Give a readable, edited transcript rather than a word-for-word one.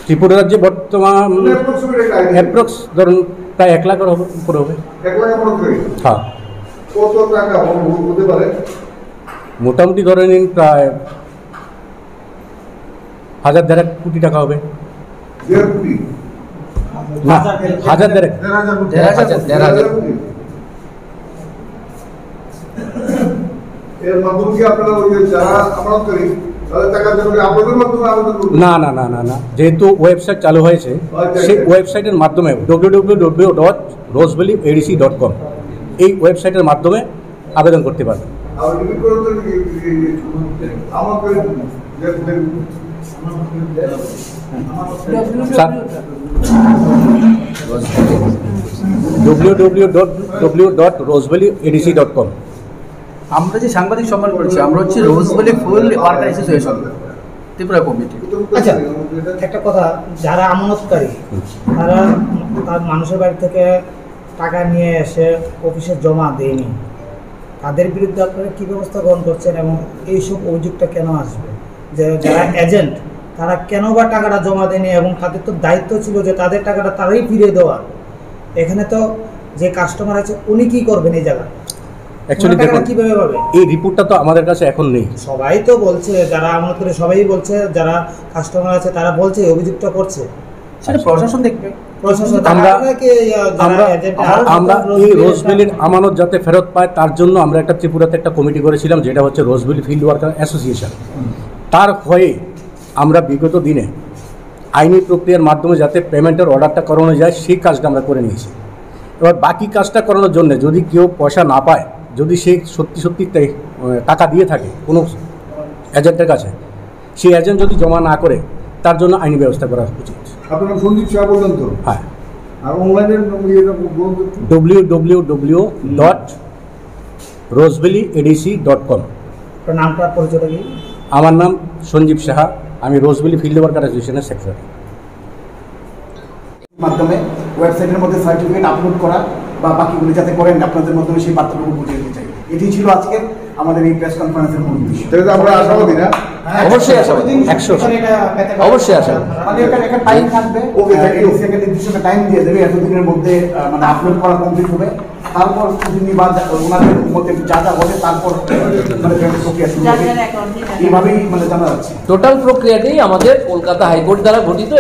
ত্রিপুরা রাজ্যে বর্তমান অ্যাপ্রক্স ধরুন প্রায় 1 লাখের উপরে হবে। 1 লাখ হ্যাঁ। কত টাকা হতে পারে? মোটামুটি ধরে নিন প্রায় 1,000-1,500 কোটি টাকা হবে। 1,500 কোটি না, 1,000-1,500 কোটি। এর মাধ্যমে কি আপনারা যারা আমানতকারী তাদের টাকা দেবেন আপনাদের মাধ্যমে আবেদন করবেন? না না না না না, যেহেতু ওয়েবসাইট চালু হয়েছে সেই ওয়েবসাইটের মাধ্যমে www.rosevalleyadc.com এই ওয়েবসাইটের মাধ্যমে আবেদন করতে পারবেন। আর রিপিট করুন তো আমাকে www.rosevalleyadc.com। আমরা যে সাংবাদিক সম্মান করেছি আমরা হচ্ছে রোজভ্যালি ফুল ওয়ার্কার অ্যাসোসিয়েশন ত্রিপুরা কমিটি। আচ্ছা, একটা কথা, যারা আমানতকারী তারা তার মানুষের বাড়ি থেকে টাকা নিয়ে এসে অফিসে জমা দেয়নি, তাদের বিরুদ্ধে আপনারা কী ব্যবস্থা গ্রহণ করছেন এবং এইসব অভিযোগটা কেন আসবে যে যারা এজেন্ট তারা কেন বা টাকাটা জমা দেয়নি এবং তাদের তো দায়িত্ব ছিল যে তাদের টাকাটা তারাই ফিরিয়ে দেওয়ার। এখানে তো যে কাস্টমার আছে উনি কি করবেন এই জায়গায়? অ্যাকচুয়ালি দেখুন, কিভাবে পাবে এই রিপোর্টটা তো আমাদের কাছে এখন নেই। সবাই তো বলছে, যারা আমানত করে সবাই বলছে, যারা কাস্টমার আছে তারা বলছে, অভিযোগটা করছে, সেটা প্রশাসন দেখবে। আমরা এই রোজভ্যালির আমানত যাতে ফেরত পায় তার জন্য আমরা একটা ত্রিপুরাতে একটা কমিটি করেছিলাম, যেটা হচ্ছে রোজভ্যালি ফিল্ড ওয়ার্কার অ্যাসোসিয়েশন। তার হয়ে আমরা বিগত দিনে আইনি প্রক্রিয়ার মাধ্যমে যাতে পেমেন্টের অর্ডারটা করানো যায় সেই কাজটা আমরা করে নিয়েছি। এবার বাকি কাজটা করানোর জন্য যদি কেউ পয়সা না পায়, যদি সে সত্যি সত্যি টাকা দিয়ে থাকে কোনো এজেন্টের কাছে, সেই এজেন্ট যদি জমা না করে তার জন্য আইনি ব্যবস্থা করা উচিত। আপনার সঞ্জীব শাহ বললেন তো? হ্যাঁ। আর অনলাইনের www.rosevalleyadc.com। নামটা পরিচয়টা কি? আমার নাম সঞ্জীব সাহা, আমি রোজভ্যালি ফিল্ড ওয়ার্কার অ্যাসোসিয়েশনের সেক্রেটারি। মাধ্যমে ওয়েবসাইটের মধ্যে সার্টিফিকেট আপলোড করা বা বাকিগুলো যাতে করেন আপনাদের মাধ্যমে সেই বার্তাটুকু বুঝিয়ে দিতে চাই। এটি ছিল আজকের আমাদের এই প্রেস কনফারেন্সের মূল উদ্দেশ্য। তাহলে আমরা আশাবাদী না? অবশ্যই আশাবাদী, 100% অবশ্যই আশাবাদী। মানে একটা টাইম থাকবে, একটা নির্দিষ্ট টাইম দিয়ে দেবে, এতদিনের মধ্যে মানে আপলোড করা কমপ্লিট হবে। তারপর প্রতিদিন বা ওনাদের মধ্যে যা যা হবে তারপর মানে প্রক্রিয়া শুরু হবে। এইভাবেই মানে জানা যাচ্ছে। টোটাল প্রক্রিয়াটি আমাদের কলকাতা হাইকোর্ট দ্বারা গঠিত